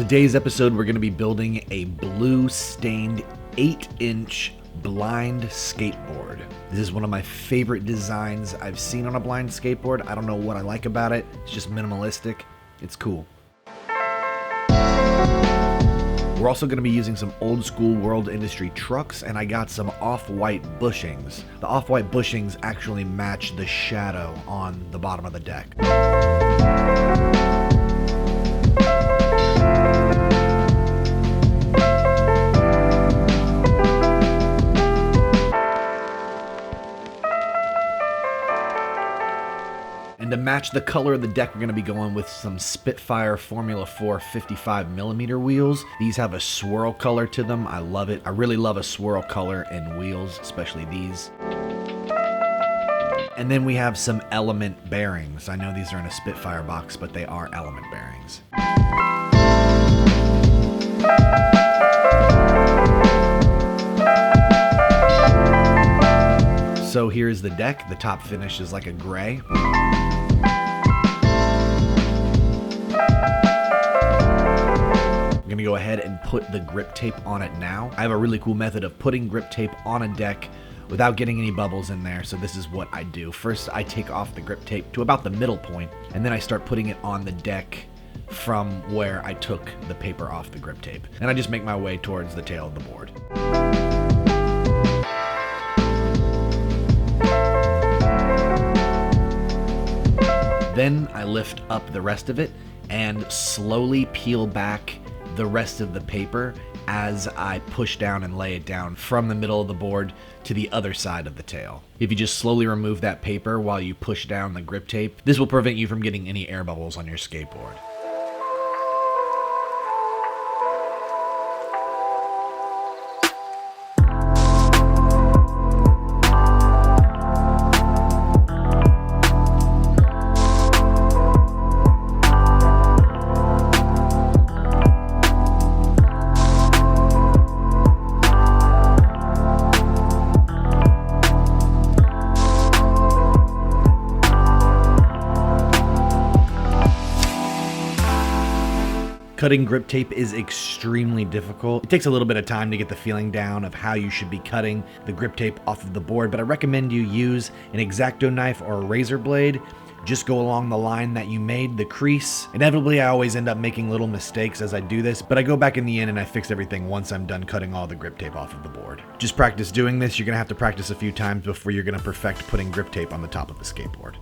Today's episode, we're going to be building a blue stained 8-inch blind skateboard. This is one of my favorite designs I've seen on a blind skateboard. I don't know what I like about it. It's just minimalistic. It's cool. We're also going to be using some old school World Industry trucks, and I got some off-white bushings. The off-white bushings actually match the shadow on the bottom of the deck. And to match the color of the deck, we're going to be going with some Spitfire Formula 4 55mm wheels. These have a swirl color to them. I love it. I really love a swirl color in wheels, especially these. And then we have some Element bearings. I know these are in a Spitfire box, but they are Element bearings. So here's the deck. The top finish is like a gray. I'm gonna go ahead and put the grip tape on it now. I have a really cool method of putting grip tape on a deck without getting any bubbles in there, so this is what I do. First, I take off the grip tape to about the middle point, and then I start putting it on the deck from where I took the paper off the grip tape. And I just make my way towards the tail of the board. Then I lift up the rest of it and slowly peel back the rest of the paper as I push down and lay it down from the middle of the board to the other side of the tail. If you just slowly remove that paper while you push down the grip tape, this will prevent you from getting any air bubbles on your skateboard. Cutting grip tape is extremely difficult. It takes a little bit of time to get the feeling down of how you should be cutting the grip tape off of the board, but I recommend you use an X-Acto knife or a razor blade. Just go along the line that you made, the crease. Inevitably, I always end up making little mistakes as I do this, but I go back in the end and I fix everything once I'm done cutting all the grip tape off of the board. Just practice doing this. You're gonna have to practice a few times before you're gonna perfect putting grip tape on the top of the skateboard.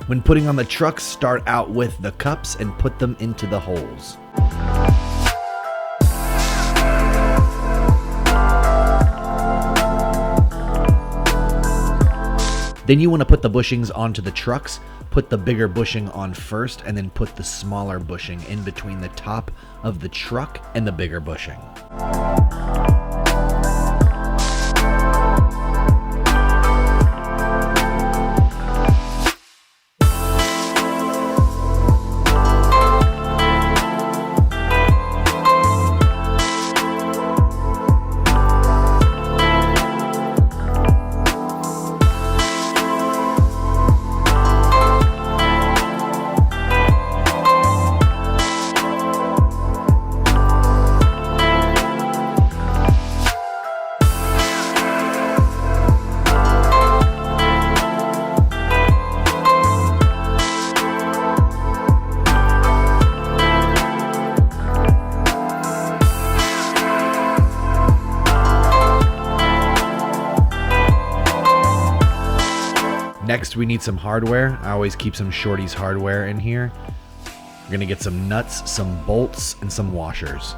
When putting on the trucks, start out with the cups and put them into the holes. Then you want to put the bushings onto the trucks. Put the bigger bushing on first and then put the smaller bushing in between the top of the truck and the bigger bushing. Next, we need some hardware. I always keep some Shorty's hardware in here. We're gonna get some nuts, some bolts, and some washers.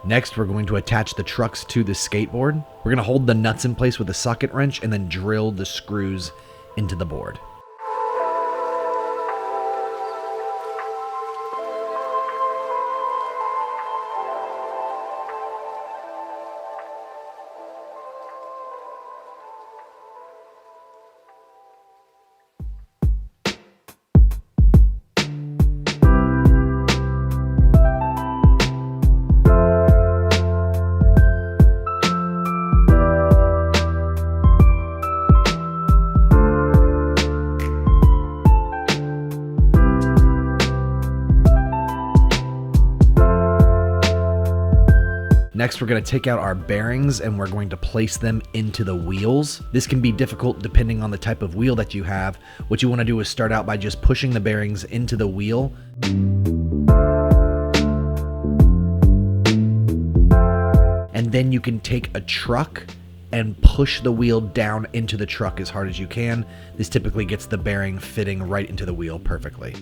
Next, we're going to attach the trucks to the skateboard. We're going to hold the nuts in place with a socket wrench and then drill the screws into the board. Next, we're going to take out our bearings and we're going to place them into the wheels. This can be difficult depending on the type of wheel that you have. What you want to do is start out by just pushing the bearings into the wheel. And then you can take a truck and push the wheel down into the truck as hard as you can. This typically gets the bearing fitting right into the wheel perfectly.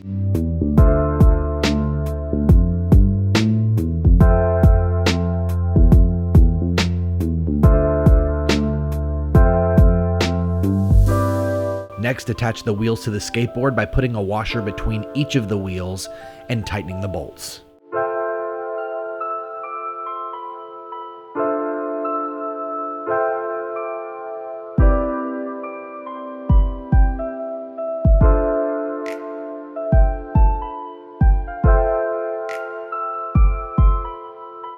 Next, attach the wheels to the skateboard by putting a washer between each of the wheels and tightening the bolts.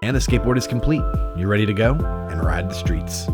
And the skateboard is complete. You're ready to go and ride the streets.